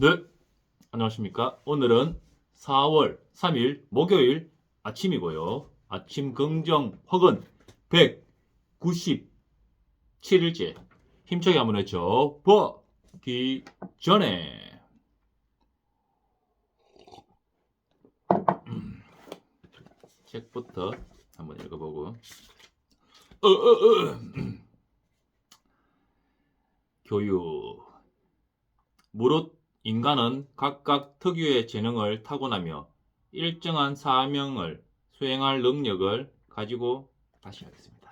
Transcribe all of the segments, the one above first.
네, 안녕하십니까. 오늘은 4월 3일 목요일 아침이고요. 아침 긍정 허근 197일째 힘차게 한번 해줘 보기 전에 책부터 한번 읽어보고 교육 무릇 인간은 각각 특유의 재능을 타고나며 일정한 사명을 수행할 능력을 가지고 다시 하겠습니다.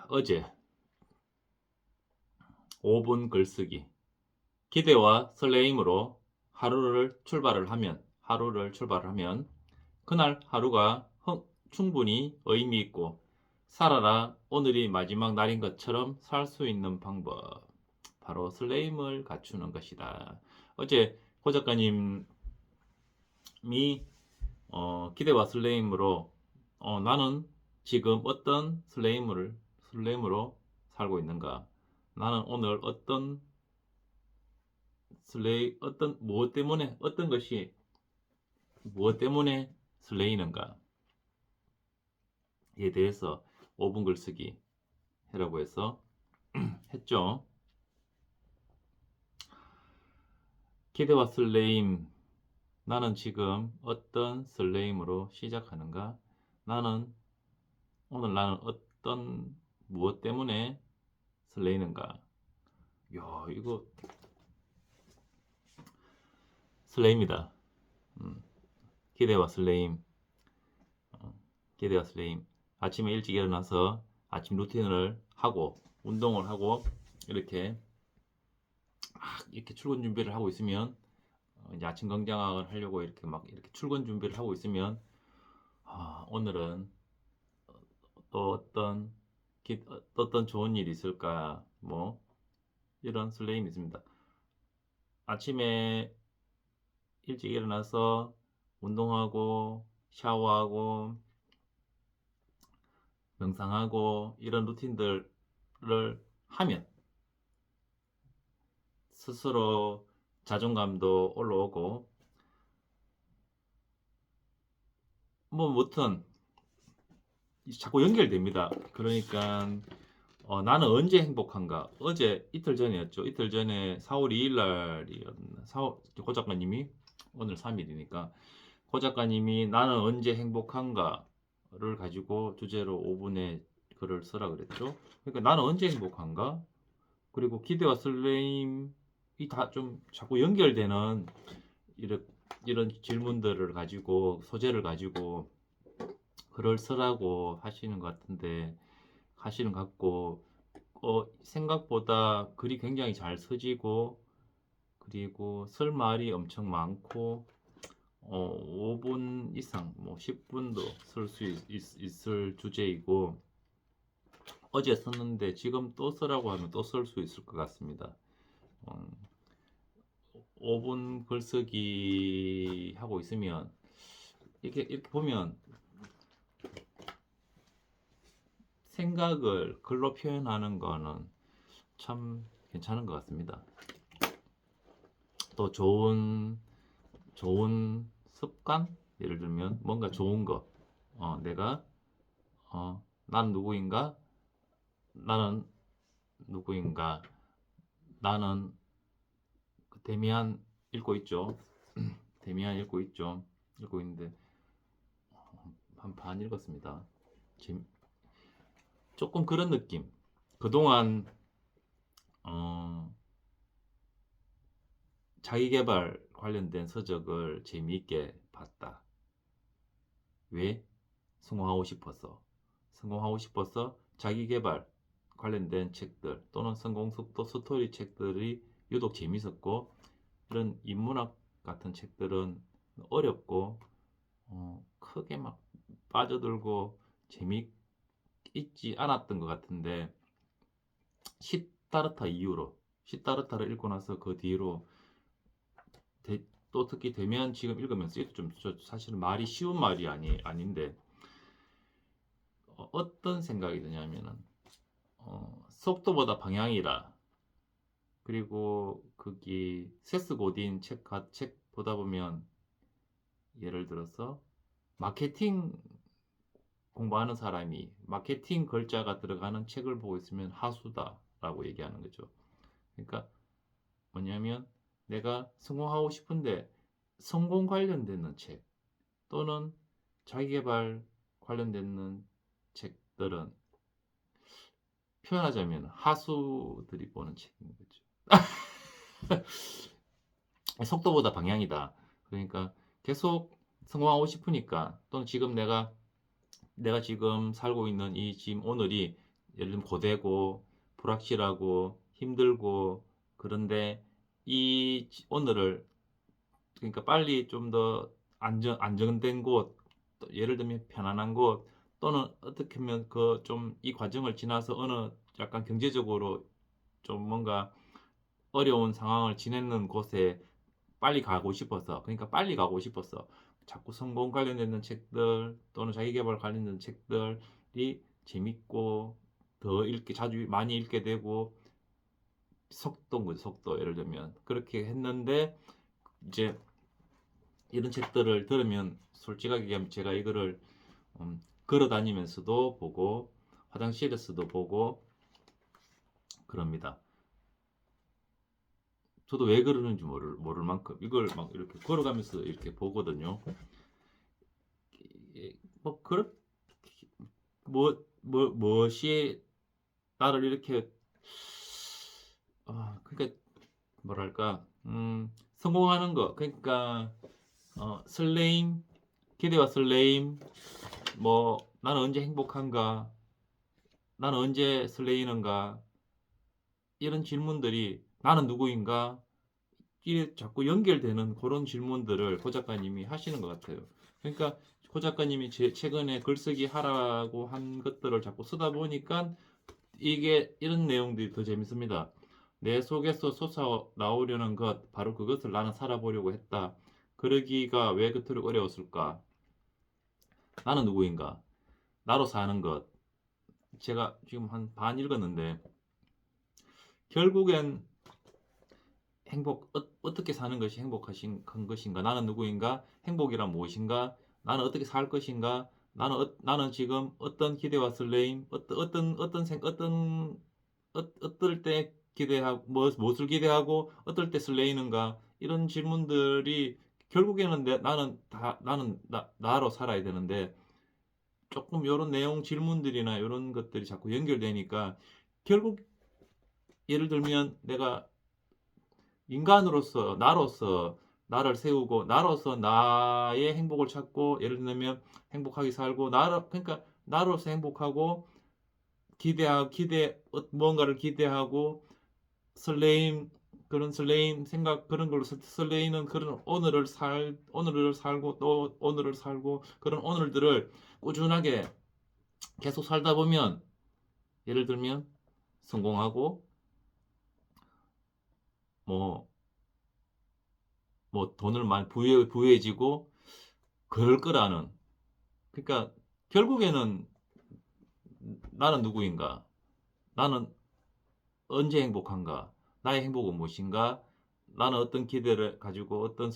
어제 5분 글쓰기 기대와 설레임으로 하루를 출발을 하면 그날 하루가 충분히 의미 있고 살아라 오늘이 마지막 날인 것처럼 살 수 있는 방법 바로 설레임을 갖추는 것이다. 어제 고 작가님이 기대와 설레임으로 나는 지금 어떤 설레임으로 살고 있는가? 나는 오늘 무엇 때문에 설레이는가에 대해서 5분 글쓰기 해라고 해서 했죠. 기대와 설레임, 나는 지금 어떤 설레임으로 시작하는가? 오늘 나는 무엇 때문에 설레이는가? 야, 이거 설레입니다. 기대와 설레임. 아침에 일찍 일어나서 아침 루틴을 하고 운동을 하고 이렇게 출근 준비를 하고 있으면 이제 아침 건강을 하려고 이렇게 출근 준비를 하고 있으면 오늘은 또 어떤 좋은 일이 있을까 뭐 이런 설레임이 있습니다. 아침에 일찍 일어나서 운동하고 샤워하고 명상하고 이런 루틴들을 하면 스스로 자존감도 올라오고 무튼 자꾸 연결됩니다. 그러니까 나는 언제 행복한가? 어제 이틀 전이었죠. 이틀 전에 4월 2일 날이었나? 고 작가님이 오늘 3일이니까 고 작가님이 나는 언제 행복한가를 가지고 주제로 5분의 글을 쓰라 그랬죠. 그러니까 나는 언제 행복한가? 그리고 기대와 설레임이 다 좀 자꾸 연결되는 이런 질문들을 가지고 소재를 가지고 글을 쓰라고 하시는 것 같고 생각보다 글이 굉장히 잘 써지고 그리고 쓸 말이 엄청 많고 5분 이상 10분도 쓸 수 있을 주제이고 어제 썼는데 지금 또 쓰라고 하면 또 쓸 수 있을 것 같습니다. 5분 글쓰기 하고 있으면 이렇게 보면 생각을 글로 표현하는 거는 참 괜찮은 것 같습니다. 또 좋은 습관? 예를 들면 뭔가 좋은 거 내가 나는 누구인가? 나는 데미안 읽고 있죠. 데미안 읽고 있는데 한 반 읽었습니다. 조금 그런 느낌. 그동안 자기계발 관련된 서적을 재미있게 봤다. 왜? 성공하고 싶어서 자기계발 관련된 책들 또는 성공속도 스토리 책들이 유독 재밌었고 이런 인문학 같은 책들은 어렵고 크게 막 빠져들고 재미있지 않았던 것 같은데 시다르타를 읽고 나서 그 뒤로 또 특히 데미안 지금 읽으면서 좀 사실은 말이 쉬운 말이 아닌데 어떤 생각이 드냐면은 속도보다 방향이라. 그리고 거기 세스 고딘 책 보다 보면 예를 들어서 마케팅 공부하는 사람이 마케팅 글자가 들어가는 책을 보고 있으면 하수다라고 얘기하는 거죠. 그러니까 뭐냐면 내가 성공하고 싶은데 성공 관련되는 책 또는 자기계발 관련되는 책들은 표현하자면 하수들이 보는 책인 거죠. 속도보다 방향이다. 그러니까 계속 성공하고 싶으니까 또는 지금 내가 지금 살고 있는 이 지금 오늘이 예를 들면 고되고 불확실하고 힘들고 그런데 이 오늘을 그러니까 빨리 좀 더 안정된 곳, 예를 들면 편안한 곳 또는 어떻게 하면 그 좀 이 과정을 지나서 어느 약간 경제적으로 좀 뭔가 어려운 상황을 지내는 곳에 빨리 가고 싶어서 그러니까 빨리 가고 싶어서 자꾸 성공 관련된 책들 또는 자기계발 관련된 책들이 재밌고 더 읽게 자주 많이 읽게 되고 속도인 거죠. 속도 예를 들면 그렇게 했는데 이제 이런 책들을 들으면 솔직하게 얘기하면 제가 이거를 걸어 다니면서도 보고 화장실에서도 보고 그럽니다. 저도 왜 그러는지 모를 만큼 이걸 막 이렇게 걸어가면서 이렇게 보거든요. 뭐 그렇 무엇이 나를 이렇게 그러니까 뭐랄까 성공하는 거 그러니까 설레임 기대와 설레임 뭐 나는 언제 행복한가 나는 언제 설레이는가 이런 질문들이 나는 누구인가 이게 자꾸 연결되는 그런 질문들을 고 작가님이 하시는 것 같아요. 그러니까 고 작가님이 최근에 글쓰기 하라고 한 것들을 자꾸 쓰다 보니까 이게 이런 내용들이 더 재밌습니다. 내 속에서 솟아 나오려는 것, 바로 그것을 나는 살아보려고 했다. 그러기가 왜 그토록 어려웠을까? 나는 누구인가? 나로 사는 것. 제가 지금 한 반 읽었는데 결국엔 어떻게 사는 것이 행복하신 것인가? 나는 누구인가? 행복이란 무엇인가? 나는 어떻게 살 것인가? 나는 지금 어떤 기대와 설레임, 어떨 때 기대하고, 무엇을 기대하고, 어떨 때 설레이는가? 이런 질문들이 결국에는 나는 나로 살아야 되는데, 조금 이런 내용 질문들이나 이런 것들이 자꾸 연결되니까, 결국, 예를 들면 내가 인간으로서 나로서 나를 세우고 나로서 나의 행복을 찾고 예를 들면 행복하게 살고 그러니까 나로서 행복하고 뭔가를 기대하고 설레임 그런 설레임 생각 그런 걸로 설레이는 그런 오늘을 살고 또 오늘을 살고 그런 오늘들을 꾸준하게 계속 살다 보면 예를 들면 성공하고 뭐 돈을 많이 부유해지고 그럴 거라는 그러니까 결국에는 나는 누구인가 나는 언제 행복한가 나의 행복은 무엇인가 나는 어떤 기대를 가지고 어떨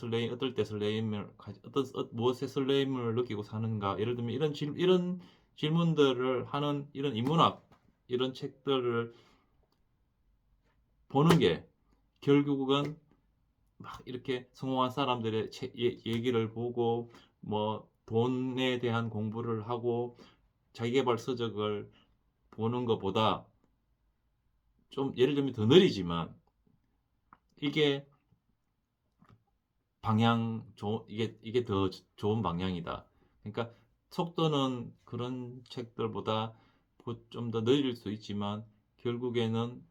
때 설레임을 무엇의 설레임을 느끼고 사는가 예를 들면 이런 질문들을 하는 이런 인문학 이런 책들을 보는 게 결국은 막 이렇게 성공한 사람들의 얘기를 보고 뭐 돈에 대한 공부를 하고 자기계발 서적을 보는 것보다 좀 예를 들면 더 느리지만 이게 이게 더 좋은 방향이다. 그러니까 속도는 그런 책들보다 좀 더 느릴 수 있지만 결국에는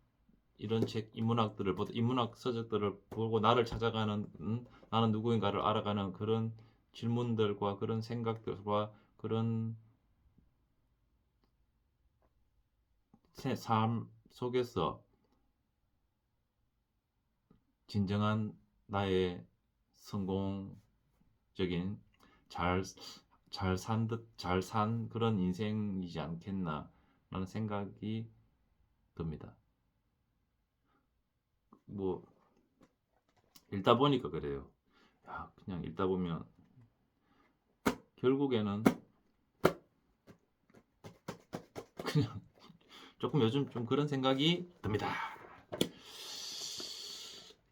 이런 인문학 서적들을 보고 나를 찾아가는 나는 누구인가를 알아가는 그런 질문들과 그런 생각들과 그런 삶 속에서 진정한 나의 성공적인 잘, 잘 산 그런 인생이지 않겠나 라는 생각이 듭니다. 뭐 읽다 보니까 그래요. 야, 그냥 읽다 보면 결국에는 그냥 조금 요즘 좀 그런 생각이 듭니다.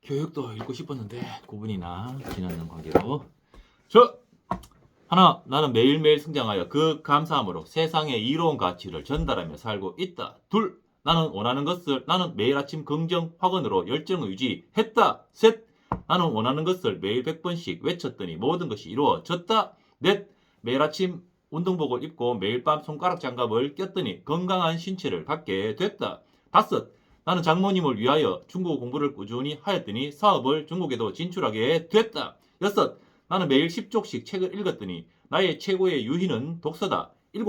교육도 읽고 싶었는데 구분이나 지나는 관계로 하나, 나는 매일매일 성장하여 그 감사함으로 세상의 이로운 가치를 전달하며 살고 있다. 둘, 나는 원하는 것을 나는 매일 아침 긍정 확언으로 열정을 유지했다. 셋, 나는 원하는 것을 매일 100번씩 외쳤더니 모든 것이 이루어졌다. 넷, 매일 아침 운동복을 입고 매일 밤 손가락 장갑을 꼈더니 건강한 신체를 갖게 됐다. 다섯, 나는 장모님을 위하여 중국어 공부를 꾸준히 하였더니 사업을 중국에도 진출하게 됐다. 여섯, 나는 매일 10쪽씩 책을 읽었더니 나의 최고의 유희는 독서다. 7.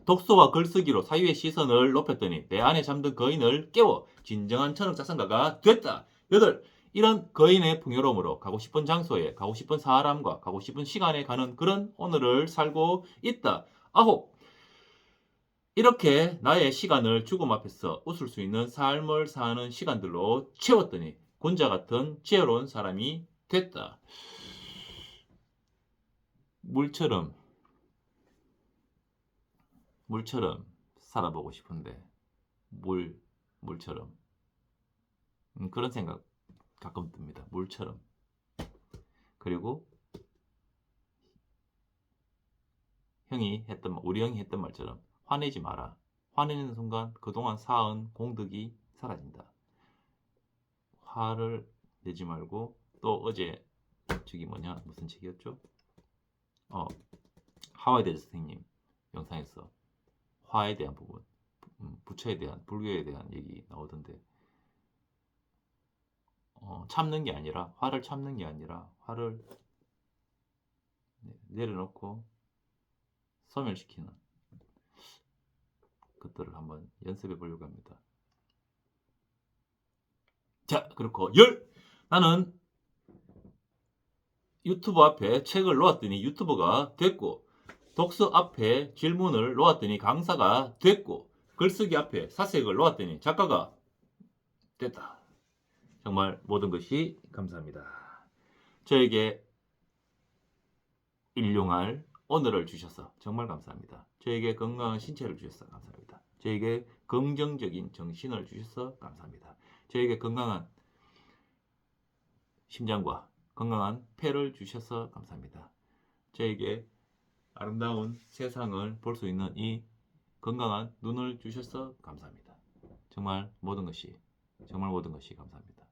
독서와 글쓰기로 사유의 시선을 높였더니 내 안에 잠든 거인을 깨워 진정한 철학자산가가 됐다. 8. 이런 거인의 풍요로움으로 가고 싶은 장소에 가고 싶은 사람과 가고 싶은 시간에 가는 그런 오늘을 살고 있다. 9. 이렇게 나의 시간을 죽음 앞에서 웃을 수 있는 삶을 사는 시간들로 채웠더니 곤자 같은 지혜로운 사람이 됐다. 물처럼 살아보고 싶은데 물처럼 그런 생각 가끔 듭니다. 물처럼. 그리고 우리 형이 했던 말처럼 화내지 마라. 화내는 순간 그동안 쌓은 공덕이 사라진다. 화를 내지 말고 또 어제 무슨 책이었죠? 하와이드 선생님 영상에서 화에 대한 부분, 부처에 대한, 불교에 대한 얘기 나오던데 화를 참는 게 아니라 화를 내려놓고 소멸시키는 것들을 한번 연습해 보려고 합니다. 자, 그렇고 나는 유튜브 앞에 책을 놓았더니 유튜버가 됐고, 독서 앞에 질문을 놓았더니 강사가 됐고, 글쓰기 앞에 사색을 놓았더니 작가가 됐다. 정말 모든 것이 감사합니다. 저에게 일용할 오늘을 주셔서 정말 감사합니다. 저에게 건강한 신체를 주셔서 감사합니다. 저에게 긍정적인 정신을 주셔서 감사합니다. 저에게 건강한 심장과 건강한 폐를 주셔서 감사합니다. 저에게 아름다운 세상을 볼 수 있는 이 건강한 눈을 주셔서 감사합니다. 정말 모든 것이 감사합니다.